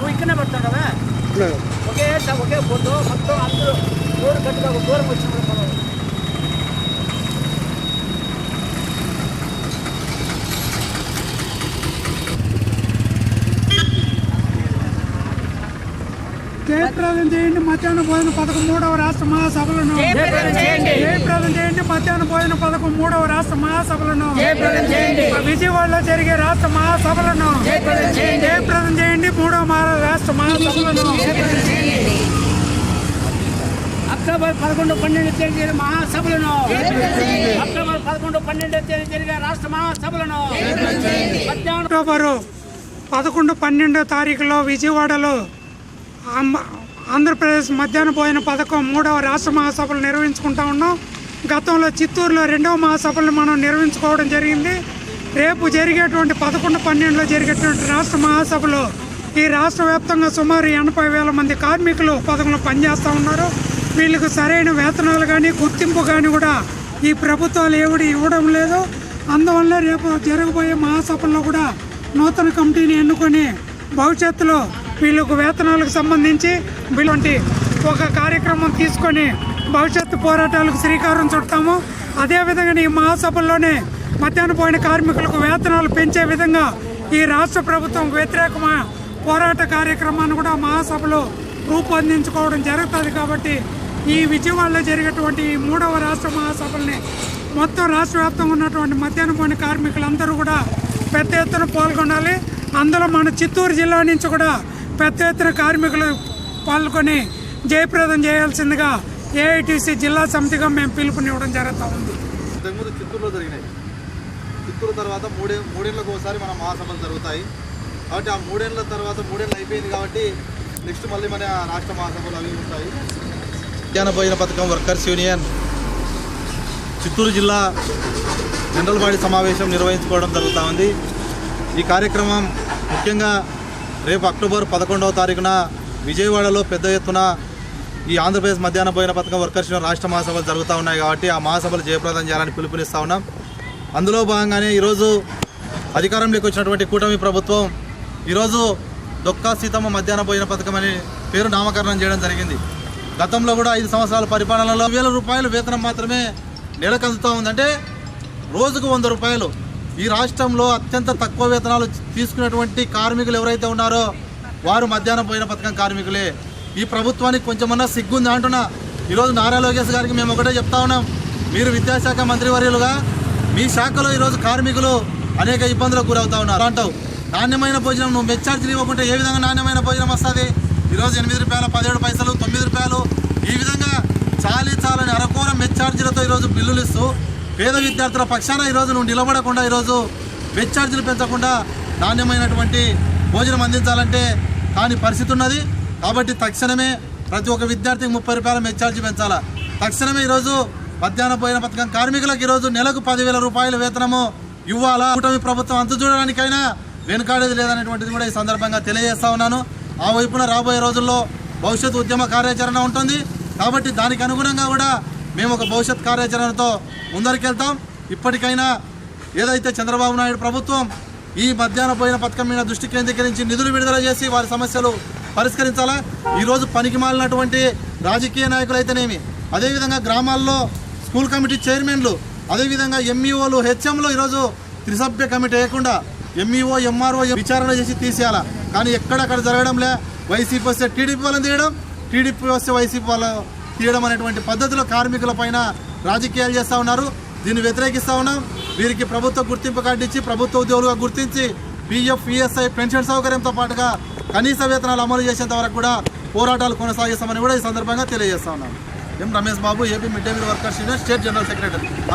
నువ్వు ఇక్కడనే పడతావు కదా ఒకే ఫోటో మొత్తం అందరూ దూరం కట్టుగా దూరం వచ్చినప్పుడు మనం జయప్రదం చేయండి మధ్యాహ్న భోజన పథకం 3వ రాష్ట్ర మహాసభలను జయప్రదం చేయండి మధ్యాహ్న భోజన పథకం 3వ రాష్ట్ర మహాసభలను విజయవాడలో జరిగే రాష్ట్ర మహాసభలను జయప్రదం చేయండి 3వ రాష్ట్ర మహాసభలను అక్టోబర్ 11, 12 జరిగే మహాసభలను అక్టోబర్ 11, 12 జరిగే రాష్ట్ర మహాసభలను అక్టోబర్ 11, 12 తారీఖులో విజయవాడలో ఆంధ్రప్రదేశ్ మధ్యాహ్న భోజన పథకం 3వ రాష్ట్ర మహాసభలు నిర్వహించుకుంటా ఉన్నాం. గతంలో చిత్తూరులో 2వ మహాసభలు మనం నిర్వహించుకోవడం జరిగింది. రేపు జరిగేటువంటి 11, 12లో జరిగేటువంటి రాష్ట్ర మహాసభలో ఈ రాష్ట్ర వ్యాప్తంగా సుమారు 80,000 మంది కార్మికులు పథకంలో పనిచేస్తూ ఉన్నారు. వీళ్ళకు సరైన వేతనాలు కానీ గుర్తింపు కానీ కూడా ఈ ప్రభుత్వాలు ఇవ్వడం లేదు. అందువల్ల రేపు జరగబోయే మహాసభల్లో కూడా నూతన కమిటీని ఎన్నుకొని భవిష్యత్తులో వీళ్ళకు వేతనాలకు సంబంధించి వీళ్ళంటి ఒక కార్యక్రమం తీసుకొని భవిష్యత్తు పోరాటాలకు శ్రీకారం చుడతాము. అదేవిధంగా ఈ మహాసభల్లోనే మధ్యాహ్న భోజన కార్మికులకు వేతనాలు పెంచే విధంగా ఈ రాష్ట్ర ప్రభుత్వం వ్యతిరేకమైన పోరాట కార్యక్రమాన్ని కూడా మహాసభలో రూపొందించుకోవడం జరుగుతుంది. కాబట్టి ఈ విజయవాడలో జరిగేటువంటి 3వ రాష్ట్ర మహాసభల్ని మొత్తం రాష్ట్ర వ్యాప్తంగా ఉన్నటువంటి మధ్యాహ్న భోజన కార్మికులందరూ కూడా పెద్ద ఎత్తున పాల్గొనాలి. అందులో మన చిత్తూరు జిల్లా నుంచి కూడా పెద్ద ఎత్తున కార్మికులు పాల్గొని జయప్రదం చేయాల్సిందిగా ఏఐటీసీ జిల్లా సమితిగా మేము పిలుపునివ్వడం జరుగుతూ ఉంది. ఇంతకుముందు చిత్తూరులో జరిగినాయి. చిత్తూరు తర్వాత మూడేళ్ళకు ఒకసారి మన మహాసభలు జరుగుతాయి. కాబట్టి ఆ 3 ఏళ్ళ తర్వాత 3 ఏళ్ళు అయిపోయింది కాబట్టి నెక్స్ట్ మళ్ళీ మన రాష్ట్ర మహాసభలు అవి ఉంటాయి. మధ్యాహ్న భోజన పథకం వర్కర్స్ యూనియన్ చిత్తూరు జిల్లా జనరల్ బాడీ సమావేశం నిర్వహించుకోవడం జరుగుతూ ఉంది. ఈ కార్యక్రమం ముఖ్యంగా రేపు అక్టోబర్ 11వ తారీఖున విజయవాడలో పెద్ద ఎత్తున ఈ ఆంధ్రప్రదేశ్ మధ్యాహ్న భోజన పథకం వర్కర్స్ యూనియన్ రాష్ట్ర మహాసభలు జరుగుతూ ఉన్నాయి. కాబట్టి ఆ మహాసభలు జయప్రదం చేయాలని పిలుపునిస్తూ ఉన్నాం. అందులో భాగంగానే ఈరోజు అధికారంలోకి వచ్చినటువంటి కూటమి ప్రభుత్వం ఈరోజు డొక్కా సీతమ్మ మధ్యాహ్న భోజన పథకం అనే పేరు నామకరణం చేయడం జరిగింది. గతంలో కూడా 5 సంవత్సరాల పరిపాలనలో 1,000 రూపాయలు వేతనం మాత్రమే నెలకు అందుతూ ఉందంటే రోజుకు 100 రూపాయలు. ఈ రాష్ట్రంలో అత్యంత తక్కువ వేతనాలు తీసుకున్నటువంటి కార్మికులు ఎవరైతే ఉన్నారో వారు మధ్యాహ్న భోజన పథకం కార్మికులే. ఈ ప్రభుత్వానికి కొంచెమన్నా సిగ్గుంది అంటున్నా. ఈరోజు నారా లోకేష్ గారికి మేము ఒకటే చెప్తా ఉన్నాం, మీరు విద్యాశాఖ మంత్రివర్యులుగా మీ శాఖలో ఈరోజు కార్మికులు అనేక ఇబ్బందులకు గురవుతూ ఉన్నారు అంటావు. నాణ్యమైన భోజనం నువ్వు మెచ్చార్జీలు ఇవ్వకుంటే ఏ విధంగా నాణ్యమైన భోజనం వస్తుంది? ఈరోజు 8 రూపాయలు, 17 పైసలు, 9 రూపాయలు ఈ విధంగా చాలని అరకూర మెచ్చార్జీలతో ఈరోజు బిల్లులు ఇస్తూ పేద విద్యార్థుల పక్షాన ఈరోజు నువ్వు నిలబడకుండా ఈరోజు మెచ్చార్జీలు పెంచకుండా నాణ్యమైనటువంటి భోజనం అందించాలంటే కాని పరిస్థితి ఉన్నది. కాబట్టి తక్షణమే ప్రతి ఒక్క విద్యార్థికి 30 రూపాయల మెచ్చార్జీ పెంచాలా. తక్షణమే ఈరోజు మధ్యాహ్న భోజన పథకం కార్మికులకు ఈరోజు నెలకు 10,000 రూపాయల వేతనము ఇవ్వాలా. కూటమి ప్రభుత్వం అంతు చూడడానికైనా వెనుకాడేది లేదనేటువంటిది కూడా ఈ సందర్భంగా తెలియజేస్తా ఉన్నాను. ఆ వైపున రాబోయే రోజుల్లో భవిష్యత్ ఉద్యమ కార్యాచరణ ఉంటుంది. కాబట్టి దానికి అనుగుణంగా కూడా మేము ఒక భవిష్యత్ కార్యాచరణతో ముందరికెళ్తాం. ఇప్పటికైనా ఏదైతే చంద్రబాబు నాయుడు ప్రభుత్వం ఈ మధ్యాహ్న భోజన పథకం మీద దృష్టి కేంద్రీకరించి నిధులు విడుదల చేసి వారి సమస్యలు పరిష్కరించాలా. ఈరోజు పనికి మాలినటువంటి రాజకీయ నాయకులు అయితేనేమి, అదేవిధంగా గ్రామాల్లో స్కూల్ కమిటీ చైర్మన్లు, అదేవిధంగా ఎంఈఓలు, హెచ్ఎంలు ఈరోజు త్రిసభ్య కమిటీ వేయకుండా ఎంఈఓ, ఎంఆర్ఓ విచారణ చేసి తీసేయాలా. కానీ ఎక్కడక్కడ జరగడంలే. వైసీపీ వస్తే టీడీపీ వాళ్ళని తీయడం, టీడీపీ వస్తే వైసీపీ వాళ్ళు తీయడం అనేటువంటి పద్ధతిలో కార్మికుల పైన రాజకీయాలు చేస్తూ ఉన్నారు. దీన్ని వ్యతిరేకిస్తూ ఉన్నాం. వీరికి ప్రభుత్వ గుర్తింపు కార్డు ఇచ్చి ప్రభుత్వ ఉద్యోగులుగా గుర్తించి పీఎఫ్, ఈఎస్ఐ, పెన్షన్ సౌకర్యంతో పాటుగా కనీస వేతనాలు అమలు చేసేంత వరకు కూడా పోరాటాలు కొనసాగిస్తామని కూడా ఈ సందర్భంగా తెలియజేస్తా ఉన్నాం. M Ramesh Babu, AP mid day meal workers union state general secretary.